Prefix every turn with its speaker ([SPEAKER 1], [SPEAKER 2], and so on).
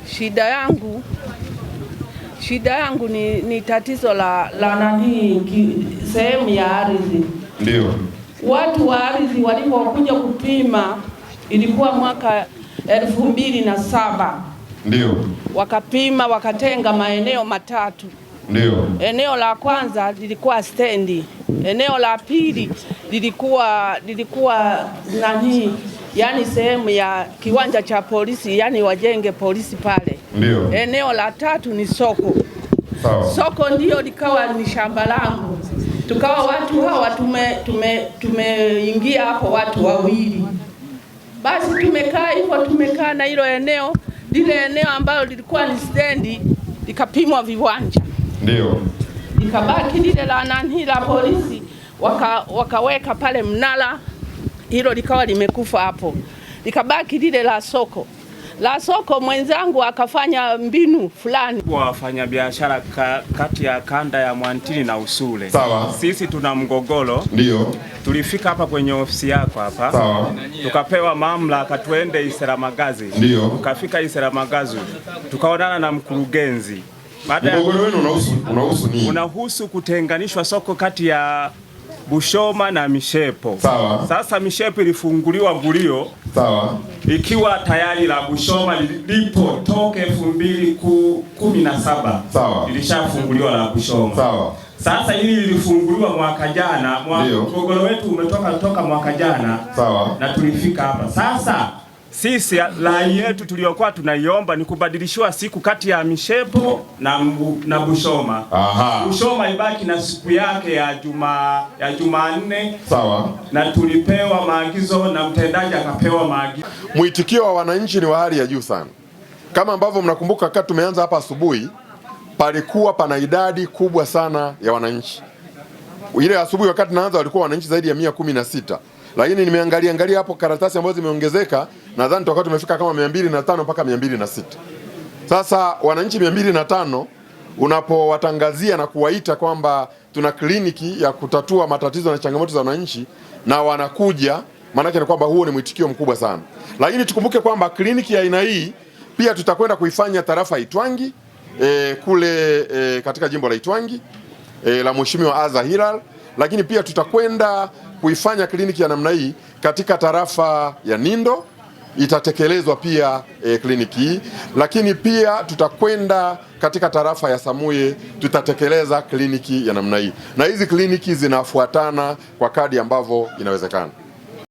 [SPEAKER 1] Shida yangu ni tatizo la nani sehemu ya ardhi.
[SPEAKER 2] Ndio.
[SPEAKER 1] Watu wa ardhi walipokuja kupima ilikuwa mwaka 2007.
[SPEAKER 2] Ndio.
[SPEAKER 1] Wakapima wakatenga maeneo matatu.
[SPEAKER 2] Ndio.
[SPEAKER 1] Eneo la kwanza lilikuwa stendi. Eneo la pili lilikuwa nani, yani sehemu ya kiwanja cha polisi, yani wajenge polisi pale.
[SPEAKER 2] Ndio.
[SPEAKER 1] Eneo la tatu ni soko.
[SPEAKER 2] Sawa.
[SPEAKER 1] Soko ndio likawa ni shamba langu. Tukawa watu hawa tumeingia hapo watu wawili. Basi tumekaa na hilo eneo, lile eneo ambalo lilikuwa ni stendi likapimwa viwanja.
[SPEAKER 2] Ndio.
[SPEAKER 1] Likabaki lile la nani la polisi, wakaweka pale mnala, hilo likawa limekufa hapo. Likabaki lile la soko. La soko mwenzangu akafanya mbinu fulani.
[SPEAKER 3] Wafanya biashara kati ya kanda ya Mwantini na Usule.
[SPEAKER 2] Sawa.
[SPEAKER 3] Sisi tuna mgogoro.
[SPEAKER 2] Ndio.
[SPEAKER 3] Tulifika hapa kwenye ofisi yako hapa.
[SPEAKER 2] Sawa.
[SPEAKER 3] Tukapewa mamlaka tuende Iseramagazi.
[SPEAKER 2] Ndio.
[SPEAKER 3] Tukafika Iseramagazi. Tukaonana na mkurugenzi.
[SPEAKER 2] Mgogoro wenu unahusu nini?
[SPEAKER 3] Unahusu kutenganishwa soko kati ya Bushoma na Mishepo.
[SPEAKER 2] Sawa.
[SPEAKER 3] Sasa Mishepo ilifunguliwa gulio.
[SPEAKER 2] Sawa.
[SPEAKER 3] Ikiwa tayari la Bushoma lipo toke 2017.
[SPEAKER 2] Sawa.
[SPEAKER 3] Ilishafunguliwa la Bushoma.
[SPEAKER 2] Sawa.
[SPEAKER 3] Sasa hili lilifunguliwa mwaka jana. Mgogoro wetu umetoka mwaka jana.
[SPEAKER 2] Sawa.
[SPEAKER 3] Na tulifika hapa. Sasa sisi rai yetu tuliyokuwa tunaiomba ni kubadilishiwa siku kati ya Mishepo na Bushoma.
[SPEAKER 2] Aha.
[SPEAKER 3] Bushoma ibaki na siku yake ya Jumanne.
[SPEAKER 2] Sawa.
[SPEAKER 3] Na tulipewa maagizo na mtendaji akapewa maagizo.
[SPEAKER 2] Mwitikio wa wananchi ni wa hali ya juu sana. Kama ambavyo mnakumbuka wakati tumeanza hapa asubuhi, palikuwa pana idadi kubwa sana ya wananchi. Ile asubuhi wakati naanza walikuwa wananchi zaidi ya 116. Lakini nimeangalia hapo karatasi ambazo zimeongezeka, nadhani tutakuwa tumefika kama 205 mpaka 206. Sasa wananchi 205 unapowatangazia na kuwaita kwamba tuna kliniki ya kutatua matatizo na changamoto za wananchi na wanakuja, maana yake ni kwamba huo ni mwitikio mkubwa sana. Lakini tukumbuke kwamba kliniki ya aina hii pia tutakwenda kuifanya tarafa Itwangi kule katika jimbo la Itwangi la Mheshimiwa Aza Hilal, lakini pia tutakwenda kuifanya kliniki ya namna hii katika tarafa ya Nindo, itatekelezwa pia kliniki hii, lakini pia tutakwenda katika tarafa ya Samuye, tutatekeleza kliniki ya namna hii, na hizi kliniki zinafuatana kwa kadi ambavyo inawezekana.